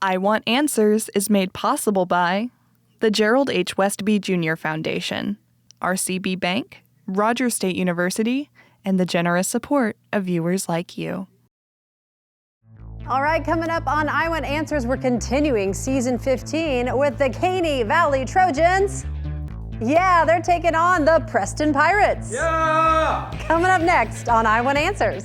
I Want Answers is made possible by the Gerald H. Westby Jr. Foundation, RCB Bank, Rogers State University, and the generous support of viewers like you. All right, coming up on I Want Answers, we're continuing season 15 with the Caney Valley Trojans. Yeah, they're taking on the Preston Pirates. Yeah! Coming up next on I Want Answers.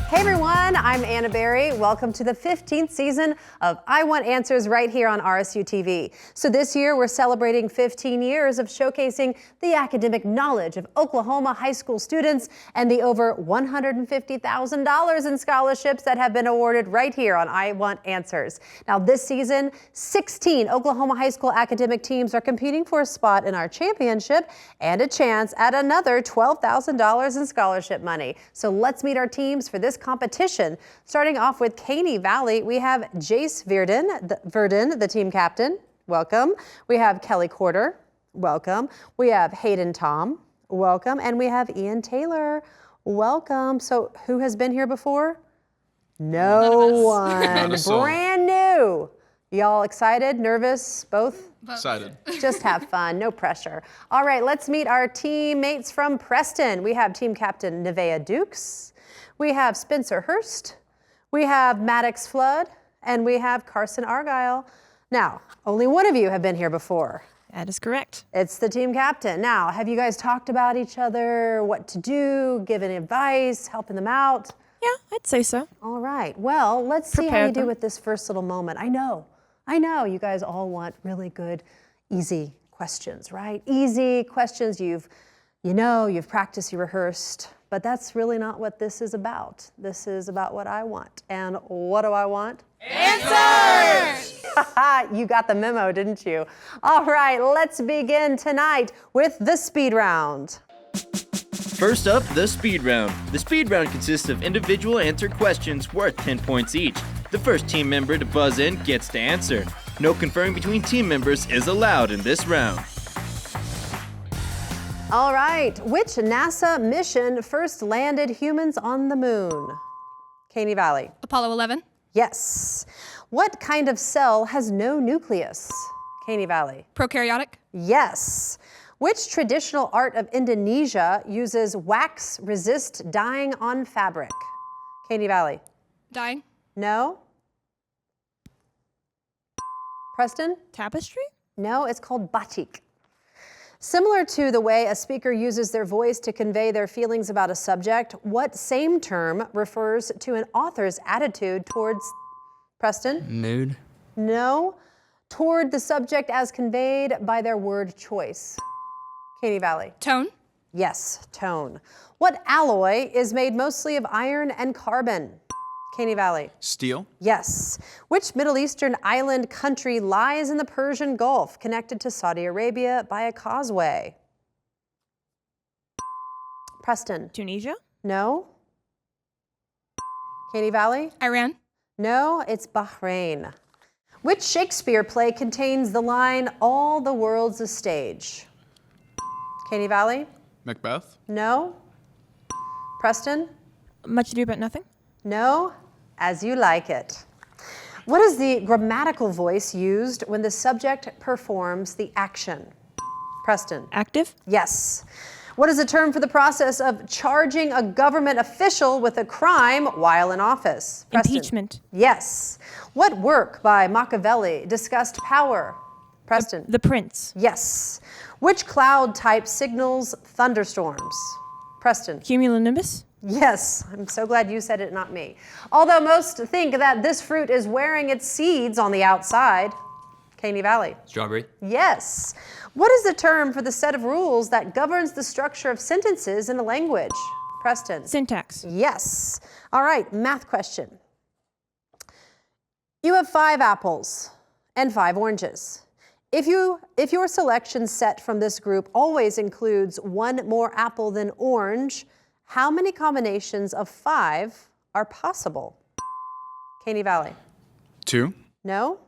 Hey everyone, I'm Anna Berry. Welcome to the 15th season of I Want Answers right here on RSU TV. So this year we're celebrating 15 years of showcasing the academic knowledge of Oklahoma high school students and the over $150,000 in scholarships that have been awarded right here on I Want Answers. Now this season, 16 Oklahoma high school academic teams are competing for a spot in our championship and a chance at another $12,000 in scholarship money. So let's meet our teams for this competition. Starting off with Caney Valley, we have Jace Verdon, the team captain. Welcome. We have Kelly Corder. Welcome. We have Hayden Tom. Welcome. And we have Ian Taylor. Welcome. So who has been here before? No one. Brand new. Y'all excited? Nervous? Both? Excited. Just have fun, no pressure. All right, let's meet our teammates from Preston. We have team captain Nevaeh Dukes. We have Spencer Hurst. We have Maddox Flood. And we have Carson Argyle. Now, only one of you have been here before. That is correct. It's the team captain. Now, have you guys talked about each other, what to do, given advice, helping them out? Yeah, I'd say so. All right, well, let's see how Prepared you do them. with this first little moment. I know, you guys all want really good, easy questions, right? Easy questions you've practiced, you rehearsed, but that's really not what this is about. This is about what I want. And what do I want? Answers! You got the memo, didn't you? All right, let's begin tonight with the speed round. First up, the speed round. The speed round consists of individual answer questions worth 10 points each. The first team member to buzz in gets to answer. No conferring between team members is allowed in this round. All right, which NASA mission first landed humans on the moon? Caney Valley. Apollo 11. Yes. What kind of cell has no nucleus? Caney Valley. Prokaryotic. Yes. Which traditional art of Indonesia uses wax resist dyeing on fabric? Caney Valley. Dyeing. No? Preston? Tapestry. No, it's called batik. Similar to the way a speaker uses their voice to convey their feelings about a subject, what same term refers to an author's attitude towards, Preston? Mood. No, toward the subject as conveyed by their word choice. Caney Valley. Tone. Yes, tone. What alloy is made mostly of iron and carbon? Caney Valley. Steel. Yes. Which Middle Eastern island country lies in the Persian Gulf, connected to Saudi Arabia by a causeway? Preston. Tunisia. No. Caney Valley. Iran. No, it's Bahrain. Which Shakespeare play contains the line, "All the world's a stage"? Caney Valley. Macbeth. No. Preston. Much Ado About Nothing. No, As You Like It. What is the grammatical voice used when the subject performs the action? Preston. Active. Yes. What is the term for the process of charging a government official with a crime while in office? Preston. Impeachment. Yes. What work by Machiavelli discussed power? Preston. The Prince. Yes. Which cloud type signals thunderstorms? Preston. Cumulonimbus. Yes, I'm so glad you said it, not me. Although most think that this fruit is wearing its seeds on the outside. Caney Valley. Strawberry. Yes. What is the term for the set of rules that governs the structure of sentences in a language? Preston. Syntax. Yes. All right, math question. You have 5 apples and 5 oranges. If your selection set from this group always includes 1 more apple than orange, how many combinations of 5 are possible? Caney Valley. 2. No?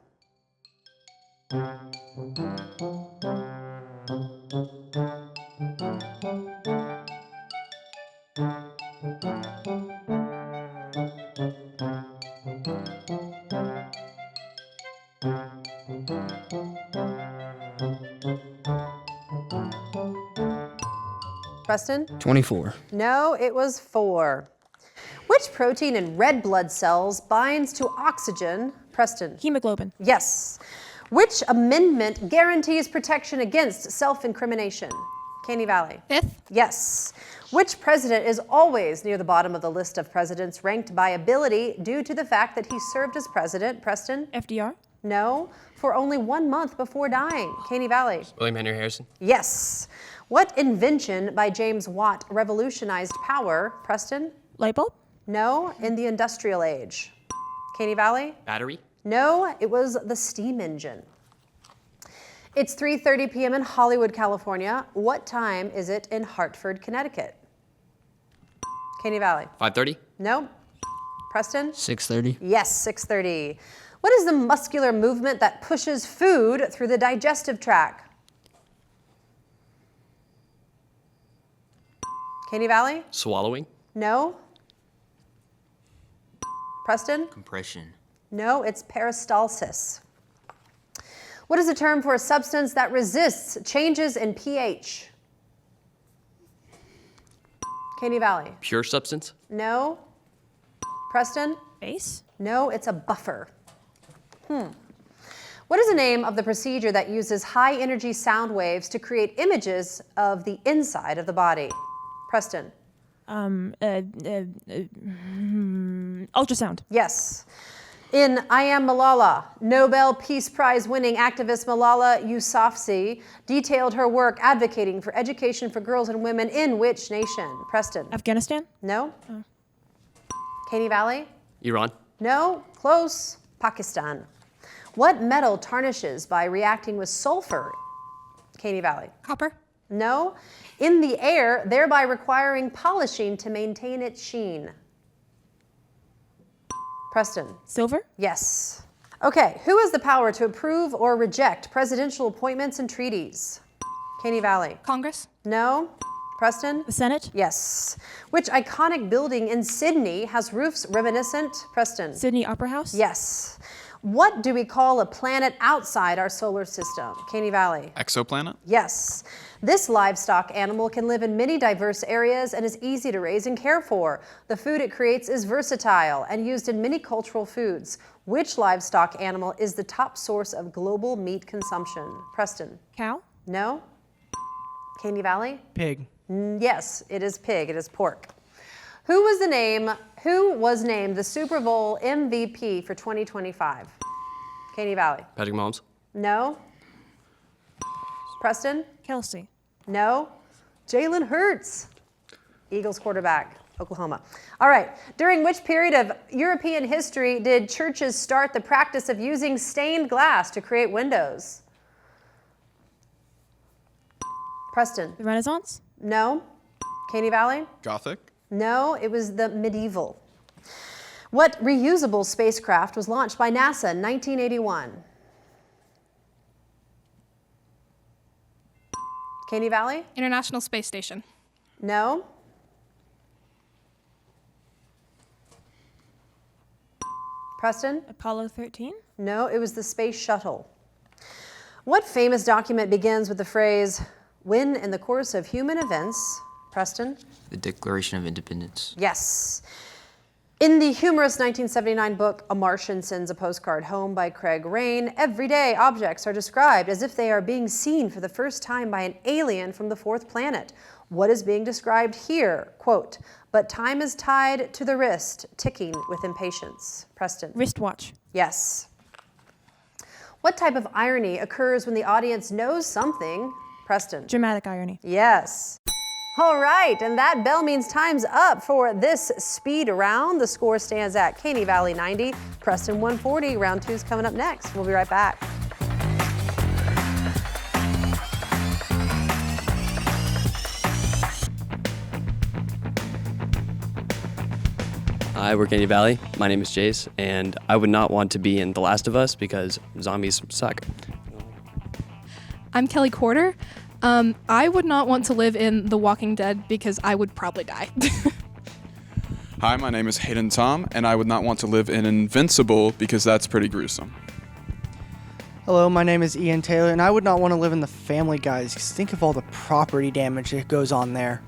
Preston? 24. No, it was 4. Which protein in red blood cells binds to oxygen? Preston? Hemoglobin. Yes. Which amendment guarantees protection against self-incrimination? Caney Valley? 5th. Yes. Which president is always near the bottom of the list of presidents ranked by ability due to the fact that he served as president? Preston? FDR. No, for only 1 month before dying. Caney Valley? William Henry Harrison. Yes. What invention by James Watt revolutionized power? Preston? Light bulb. No, in the industrial age. Caney Valley? Battery. No, it was the steam engine. It's 3:30 p.m. in Hollywood, California. What time is it in Hartford, Connecticut? Caney Valley? 5:30. No. Preston? 6:30. Yes, 6:30. What is the muscular movement that pushes food through the digestive tract? Caney Valley? Swallowing. No. Preston? Compression. No, it's peristalsis. What is the term for a substance that resists changes in pH? Caney Valley? Pure substance. No. Preston? Base. No, it's a buffer. What is the name of the procedure that uses high energy sound waves to create images of the inside of the body? Preston? Ultrasound. Yes. In I Am Malala, Nobel Peace Prize winning activist Malala Yousafzai detailed her work advocating for education for girls and women in which nation? Preston? Afghanistan. No? Caney Valley? Iran. No? Close. Pakistan. What metal tarnishes by reacting with sulfur? Caney Valley? Copper. No? In the air, thereby requiring polishing to maintain its sheen. Preston? Silver. Yes. Okay, who has the power to approve or reject presidential appointments and treaties? Caney Valley? Congress. No? Preston? The Senate. Yes. Which iconic building in Sydney has roofs reminiscent? Preston? Sydney Opera House. Yes. What do we call a planet outside our solar system? Caney Valley? Exoplanet? Yes. This livestock animal can live in many diverse areas and is easy to raise and care for. The food it creates is versatile and used in many cultural foods. Which livestock animal is the top source of global meat consumption? Preston? Cow. No? Caney Valley? Pig. Yes, it is pig. It is pork. Who was named the Super Bowl MVP for 2025? Caney Valley? Patrick Mahomes. No? Preston? Kelsey. No? Jalen Hurts, Eagles quarterback, Oklahoma. All right. During which period of European history did churches start the practice of using stained glass to create windows? Preston? The Renaissance. No? Caney Valley? Gothic? No, it was the medieval. What reusable spacecraft was launched by NASA in 1981? Caney Valley? International Space Station. No? Preston? Apollo 13. No, it was the space shuttle. What famous document begins with the phrase, when in the course of human events? Preston? The Declaration of Independence. Yes. In the humorous 1979 book, A Martian Sends a Postcard Home by Craig Rain, everyday objects are described as if they are being seen for the first time by an alien from the fourth planet. What is being described here? Quote, but time is tied to the wrist, ticking with impatience. Preston? Wristwatch. Yes. What type of irony occurs when the audience knows something? Preston? Dramatic irony. Yes. All right, and that bell means time's up for this speed round. The score stands at Caney Valley 90, Preston 140. Round 2's coming up next. We'll be right back. Hi, we're Caney Valley. My name is Jace, and I would not want to be in The Last of Us because zombies suck. I'm Kelly Corder. I would not want to live in The Walking Dead because I would probably die. Hi, my name is Hayden Tom, and I would not want to live in Invincible because that's pretty gruesome. Hello, my name is Ian Taylor, and I would not want to live in the Family Guys because think of all the property damage that goes on there.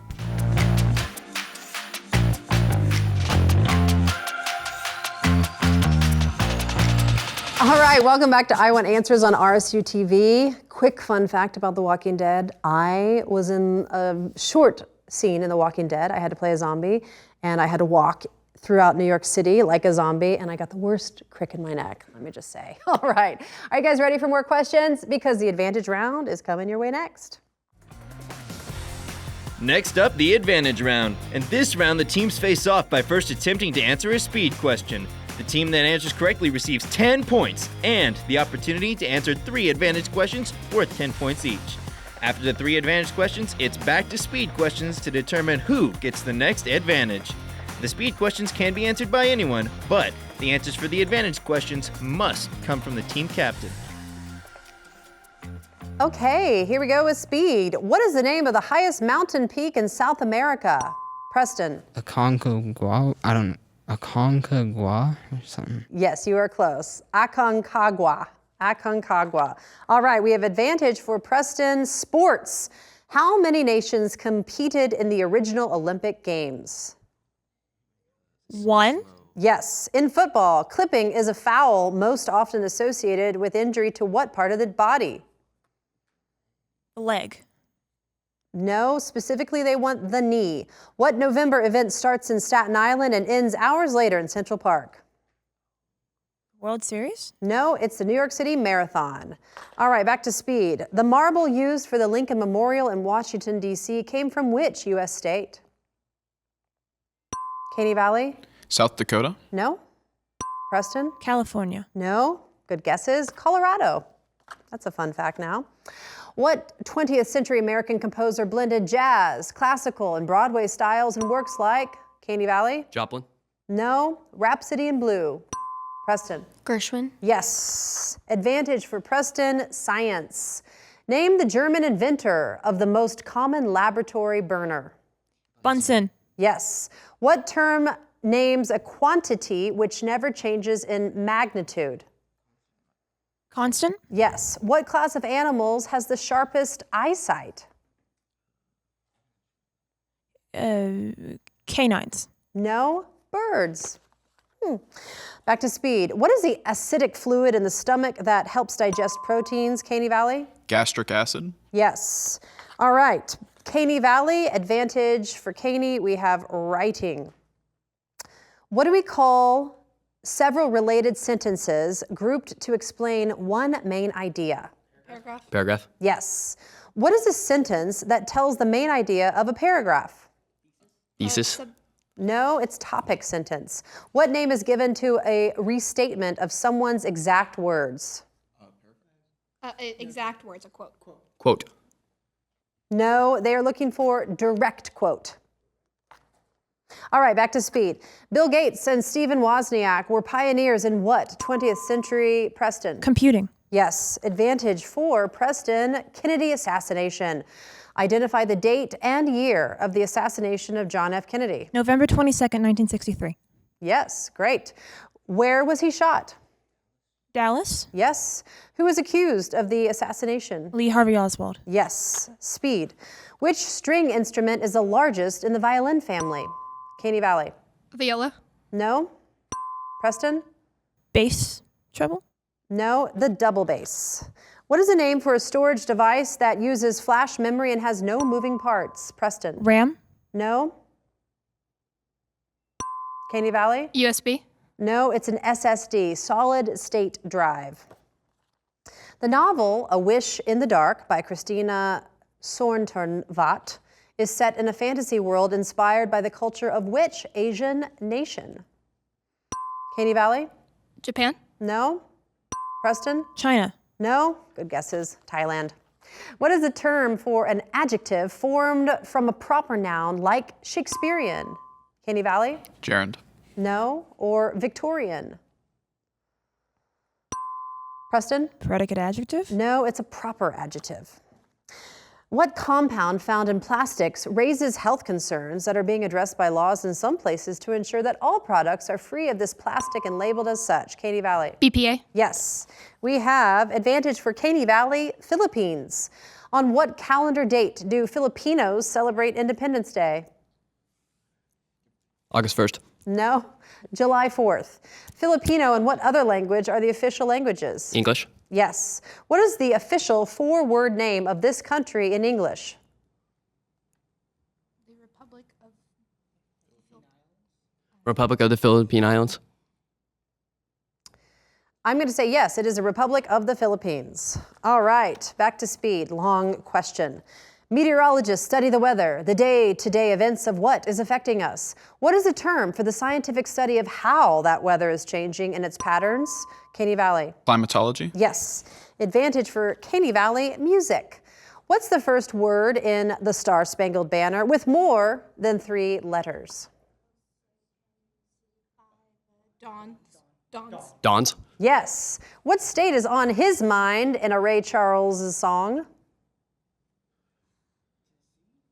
All right, welcome back to I Want Answers on RSU TV. Quick fun fact about The Walking Dead. I was in a short scene in The Walking Dead. I had to play a zombie, and I had to walk throughout New York City like a zombie, and I got the worst crick in my neck, let me just say. All right, are you guys ready for more questions? Because the advantage round is coming your way next. Next up, the advantage round. In this round, the teams face off by first attempting to answer a speed question. The team that answers correctly receives 10 points and the opportunity to answer 3 advantage questions worth 10 points each. After the 3 advantage questions, it's back to speed questions to determine who gets the next advantage. The speed questions can be answered by anyone, but the answers for the advantage questions must come from the team captain. Okay, here we go with speed. What is the name of the highest mountain peak in South America? Preston. Aconcagua? I don't know. Aconcagua or something? Yes, you are close. Aconcagua. Aconcagua. All right, we have advantage for Preston. Sports. How many nations competed in the original Olympic Games? 1. Yes. In football, clipping is a foul most often associated with injury to what part of the body? Leg. No, specifically they want the knee. What November event starts in Staten Island and ends hours later in Central Park? World Series? No, it's the New York City Marathon. All right, back to speed. The marble used for the Lincoln Memorial in Washington, D.C. came from which U.S. state? Caney Valley? South Dakota? No. Preston? California. No. Good guesses. Colorado. That's a fun fact now. What 20th century American composer blended jazz, classical, and Broadway styles in works like Caney Valley? Joplin? No. Rhapsody in Blue. Preston? Gershwin. Yes. Advantage for Preston, science. Name the German inventor of the most common laboratory burner. Bunsen. Yes. What term names a quantity which never changes in magnitude? Constant. Yes. What class of animals has the sharpest eyesight? Canines. No. Birds. Back to speed. What is the acidic fluid in the stomach that helps digest proteins, Caney Valley? Gastric acid? Yes. All right. Caney Valley, advantage for Caney, we have writing. What do we call several related sentences grouped to explain one main idea? Paragraph? Yes. What is a sentence that tells the main idea of a paragraph? Thesis? No, it's topic sentence. What name is given to a restatement of someone's exact words? Exact words, a quote. Quote. No, they are looking for direct quote. All right, back to speed. Bill Gates and Stephen Wozniak were pioneers in what 20th century, Preston? Computing. Yes, advantage for Preston, Kennedy assassination. Identify the date and year of the assassination of John F. Kennedy. November 22nd, 1963. Yes, great. Where was he shot? Dallas. Yes. Who was accused of the assassination? Lee Harvey Oswald. Yes. Speed. Which string instrument is the largest in the violin family? Caney Valley. Viola. No. Preston? Bass treble. No. The double bass. What is the name for a storage device that uses flash memory and has no moving parts? Preston? RAM. No. Caney Valley? USB. No, it's an SSD, solid state drive. The novel A Wish in the Dark by Christina Sonternvat is set in a fantasy world inspired by the culture of which Asian nation? Caney Valley? Japan. No. Preston? China. No. Good guesses. Thailand. What is the term for an adjective formed from a proper noun like Shakespearean? Caney Valley? Gerund. No. Or Victorian? Preston? Predicate adjective? No, it's a proper adjective. What compound found in plastics raises health concerns that are being addressed by laws in some places to ensure that all products are free of this plastic and labeled as such? Caney Valley. BPA. Yes. We have advantage for Caney Valley, Philippines. On what calendar date do Filipinos celebrate Independence Day? August 1st. No. July 4th. Filipino and what other language are the official languages? English. Yes. What is the official four-word name of this country in English? The Republic of Republic of the Philippine Islands. I'm going to say yes, it is a Republic of the Philippines. All right, back to speed. Long question. Meteorologists study the weather, the day-to-day events of what is affecting us. What is the term for the scientific study of how that weather is changing in its patterns? Caney Valley. Climatology. Yes. Advantage for Caney Valley, music. What's the first word in the Star-Spangled Banner with more than 3 letters? Dawns. Yes. What state is on his mind in a Ray Charles song?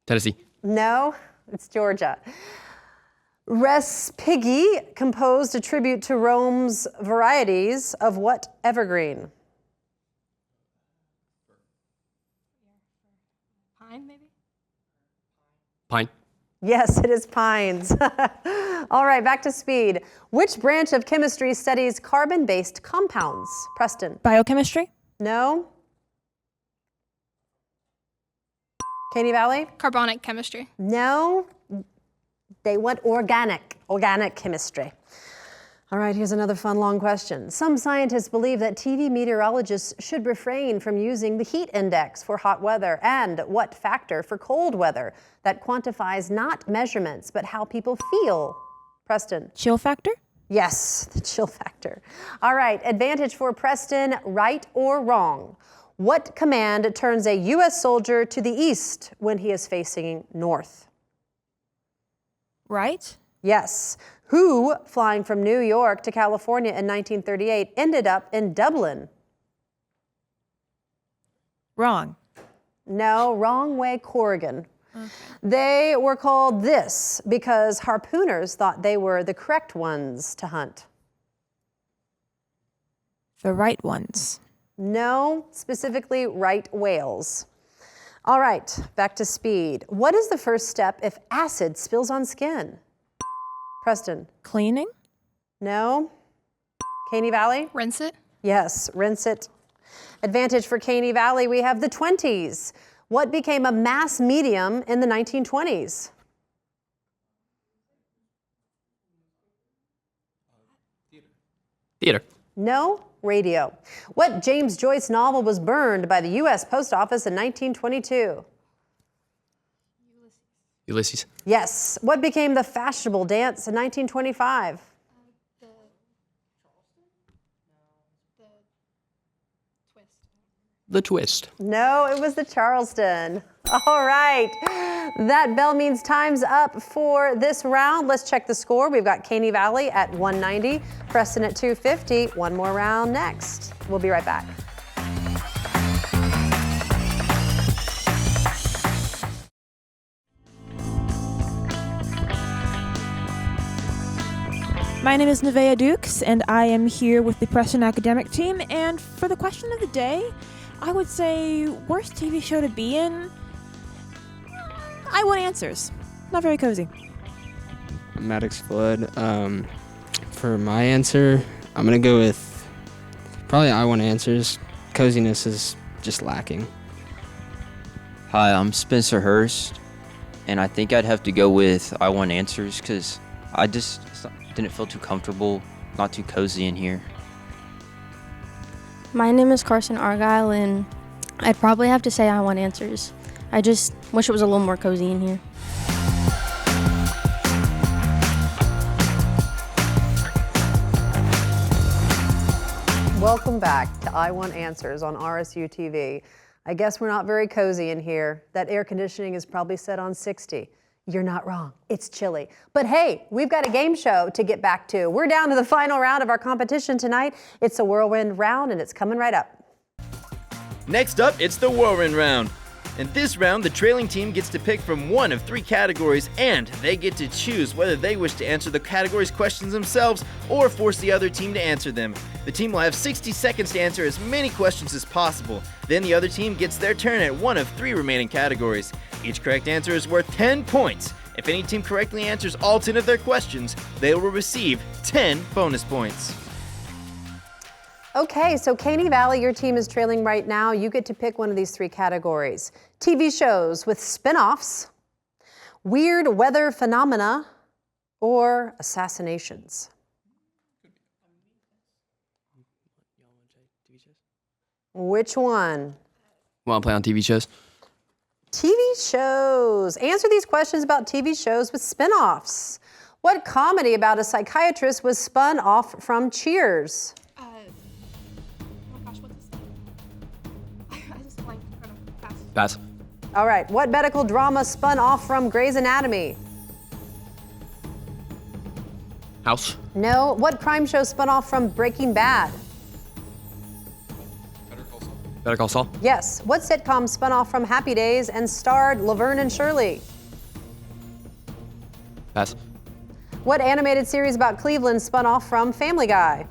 Tennessee. No, it's Georgia. Respighi composed a tribute to Rome's varieties of what evergreen? Pine, maybe? Pine. Yes, it is pines. All right, back to speed. Which branch of chemistry studies carbon-based compounds? Preston. Biochemistry? No. Caney Valley? Carbonic chemistry. No. They want organic chemistry. All right, here's another fun long question. Some scientists believe that TV meteorologists should refrain from using the heat index for hot weather and what factor for cold weather that quantifies not measurements but how people feel. Preston. Chill factor? Yes, the chill factor. All right, advantage for Preston, right or wrong? What command turns a U.S. soldier to the east when he is facing north? Right? Yes. Who, flying from New York to California in 1938, ended up in Dublin? Wrong. No, wrong way, Corrigan. Okay. They were called this because harpooners thought they were the correct ones to hunt. The right ones. No, specifically right whales. All right, back to speed. What is the first step if acid spills on skin? Preston. Cleaning? No. Caney Valley? Rinse it? Yes, rinse it. Advantage for Caney Valley, we have the 20s. What became a mass medium in the 1920s? Theater. No. Radio. What James Joyce novel was burned by the U.S. Post Office in 1922? Ulysses. Yes. What became the fashionable dance in 1925? The twist. No, it was the Charleston. All right. That bell means time's up for this round. Let's check the score. We've got Caney Valley at 190, Preston at 250. One more round next. We'll be right back. My name is Nevaeh Dukes, and I am here with the Preston academic team. And for the question of the day, I would say worst TV show to be in? I Want Answers. Not very cozy. Maddox Flood. For my answer, I'm going to go with probably I Want Answers. Coziness is just lacking. Hi, I'm Spencer Hurst, and I think I'd have to go with I Want Answers because I just didn't feel too comfortable, not too cozy in here. My name is Carson Argyle, and I'd probably have to say I Want Answers. I just wish it was a little more cozy in here. Welcome back to I Want Answers on RSU TV. I guess we're not very cozy in here. That air conditioning is probably set on 60. You're not wrong. It's chilly. But hey, we've got a game show to get back to. We're down to the final round of our competition tonight. It's a whirlwind round, and it's coming right up. Next up, it's the whirlwind round. In this round, the trailing team gets to pick from one of 3 categories, and they get to choose whether they wish to answer the category's questions themselves or force the other team to answer them. The team will have 60 seconds to answer as many questions as possible. Then the other team gets their turn at one of 3 remaining categories. Each correct answer is worth 10 points. If any team correctly answers all 10 of their questions, they will receive 10 bonus points. Okay, so Caney Valley, your team is trailing right now. You get to pick one of these 3 categories. TV shows with spin-offs, weird weather phenomena, or assassinations. Which one? Want to play on TV shows? TV shows. Answer these questions about TV shows with spin-offs. What comedy about a psychiatrist was spun off from Cheers? Pass. All right, what medical drama spun off from Grey's Anatomy? House. No. What crime show spun off from Breaking Bad? Better Call Saul. Yes. What sitcom spun off from Happy Days and starred Laverne and Shirley? Pass. What animated series about Cleveland spun off from Family Guy?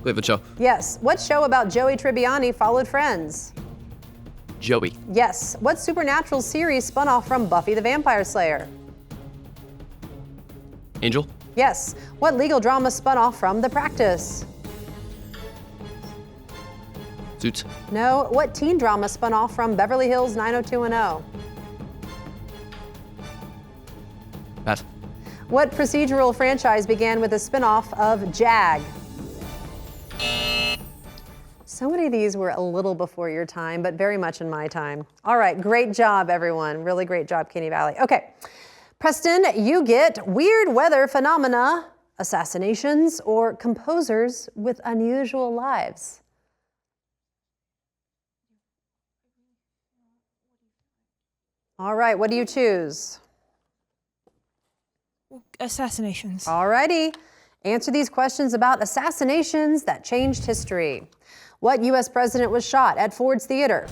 Cleveland Show. Yes. What show about Joey Tribbiani followed Friends? Joey. Yes. What supernatural series spun off from Buffy the Vampire Slayer? Angel. Yes. What legal drama spun off from The Practice? Suits. No. What teen drama spun off from Beverly Hills 90210? Pass. What procedural franchise began with a spin-off of JAG? So many of these were a little before your time, but very much in my time. All right, great job, everyone. Really great job, Caney Valley. Okay, Preston, you get weird weather phenomena, assassinations, or composers with unusual lives. All right, what do you choose? Assassinations. All righty. Answer these questions about assassinations that changed history. What U.S. president was shot at Ford's Theater?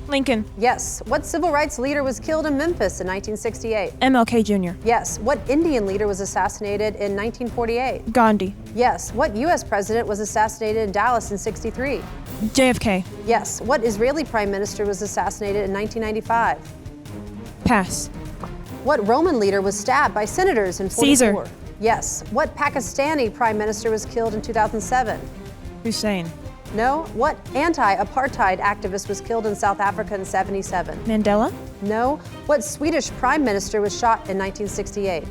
Lincoln. Yes. What civil rights leader was killed in Memphis in 1968? MLK Jr. Yes. What Indian leader was assassinated in 1948? Gandhi. Yes. What U.S. president was assassinated in Dallas in 63? JFK. Yes. What Israeli prime minister was assassinated in 1995? Pass. What Roman leader was stabbed by senators in 44? Caesar. Yes. What Pakistani prime minister was killed in 2007? Hussein. No. What anti-apartheid activist was killed in South Africa in 77? Mandela. No. What Swedish prime minister was shot in 1968?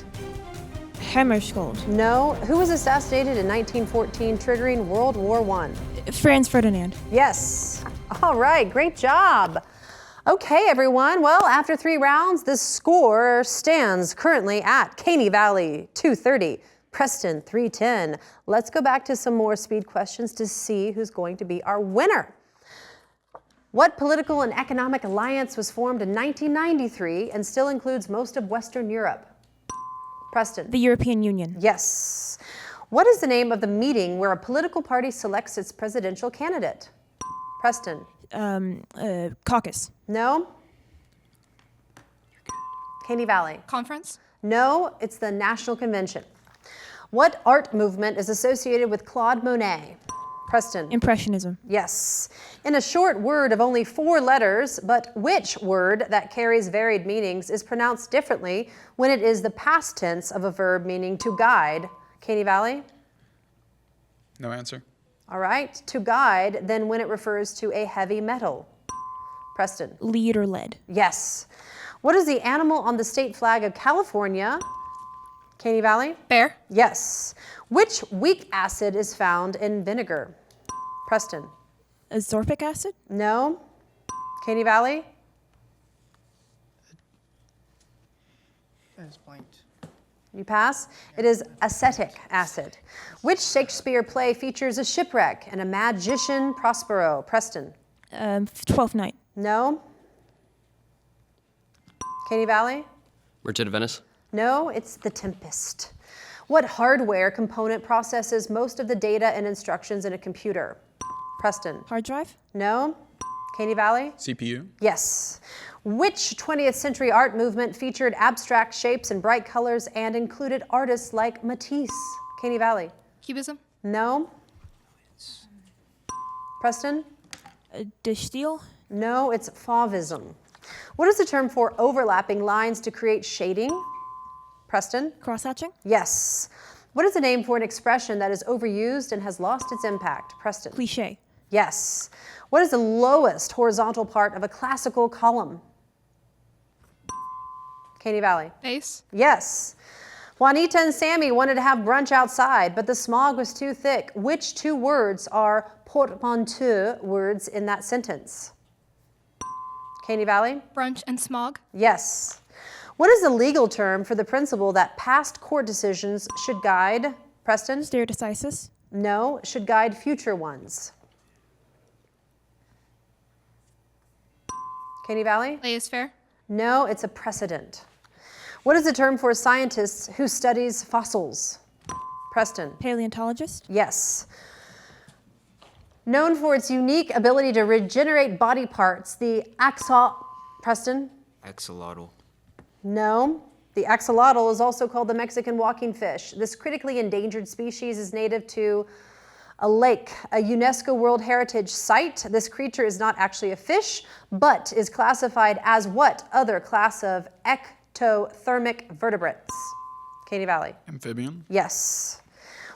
Hammarskjöld. No. Who was assassinated in 1914, triggering World War I? Franz Ferdinand. Yes. All right, great job. Okay, everyone. Well, after 3 rounds, the score stands currently at Caney Valley 230, Preston 310. Let's go back to some more speed questions to see who's going to be our winner. What political and economic alliance was formed in 1993 and still includes most of Western Europe? Preston. The European Union. Yes. What is the name of the meeting where a political party selects its presidential candidate? Preston. Caucus. No. Caney Valley. Conference? No, it's the National Convention. What art movement is associated with Claude Monet? Preston. Impressionism. Yes. In a short word of only 4 letters, but which word that carries varied meanings is pronounced differently when it is the past tense of a verb meaning to guide? Caney Valley? No answer. All right. To guide, then when it refers to a heavy metal? Preston. Lead or lead. Yes. What is the animal on the state flag of California? Caney Valley? Bear? Yes. Which weak acid is found in vinegar? Preston. Ascorbic acid? No. Caney Valley? That is blanked. You pass? It is acetic acid. Which Shakespeare play features a shipwreck and a magician Prospero? Preston. 12th Night. No. Caney Valley? Merchant of Venice. No, it's the Tempest. What hardware component processes most of the data and instructions in a computer? Preston. Hard drive? No. Caney Valley? CPU. Yes. Which 20th century art movement featured abstract shapes and bright colors and included artists like Matisse? Caney Valley? Cubism? No. Preston? Dish steel? No, it's Fauvism. What is the term for overlapping lines to create shading? Preston? Cross-hatching? Yes. What is the name for an expression that is overused and has lost its impact? Preston? Cliche. Yes. What is the lowest horizontal part of a classical column? Caney Valley? Base? Yes. Juanita and Sammy wanted to have brunch outside, but the smog was too thick. Which two words are portmanteau words in that sentence? Caney Valley? Brunch and smog? Yes. What is the legal term for the principle that past court decisions should guide, Preston? Stare decisis? No, should guide future ones. Caney Valley? Laissez faire? No, it's a precedent. What is the term for a scientist who studies fossils? Preston? Paleontologist? Yes. Known for its unique ability to regenerate body parts, the Preston? Axolotl. No. The axolotl is also called the Mexican walking fish. This critically endangered species is native to a lake, a UNESCO World Heritage Site. This creature is not actually a fish, but is classified as what other class of ectothermic vertebrates? Caney Valley? Amphibian. Yes.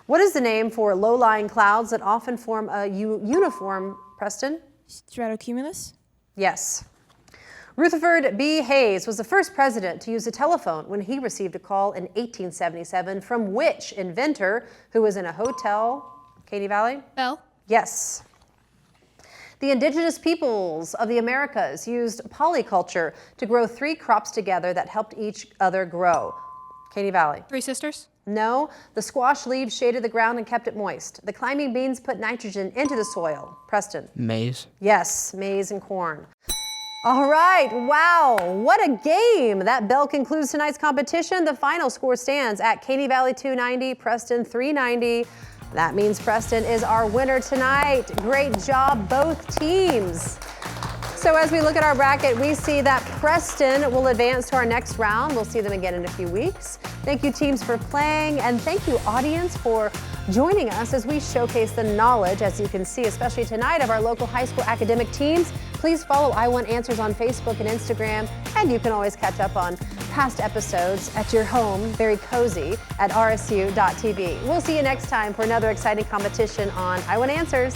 What is the name for low-lying clouds that often form a uniform, Preston? Stratocumulus? Yes. Rutherford B. Hayes was the first president to use a telephone when he received a call in 1877 from which inventor who was in a hotel? Caney Valley? Bell? Yes. The indigenous peoples of the Americas used polyculture to grow 3 crops together that helped each other grow. Caney Valley? Three Sisters? No. The squash leaves shaded the ground and kept it moist. The climbing beans put nitrogen into the soil. Preston? Maize. Yes, maize and corn. All right, wow, what a game. That bell concludes tonight's competition. The final score stands at Caney Valley 290, Preston 390. That means Preston is our winner tonight. Great job, both teams. So as we look at our bracket, we see that Preston will advance to our next round. We'll see them again in a few weeks. Thank you, teams, for playing, and thank you, audience, for joining us as we showcase the knowledge, as you can see, especially tonight, of our local high school academic teams. Please follow I Want Answers on Facebook and Instagram, and you can always catch up on past episodes at your home, very cozy, at rsu.tv. We'll see you next time for another exciting competition on I Want Answers.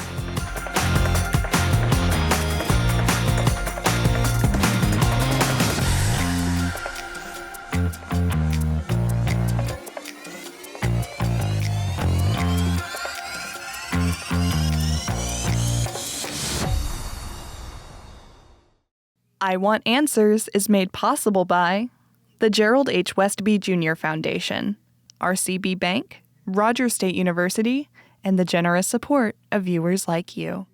I Want Answers is made possible by the Gerald H. Westby Jr. Foundation, RCB Bank, Rogers State University, and the generous support of viewers like you.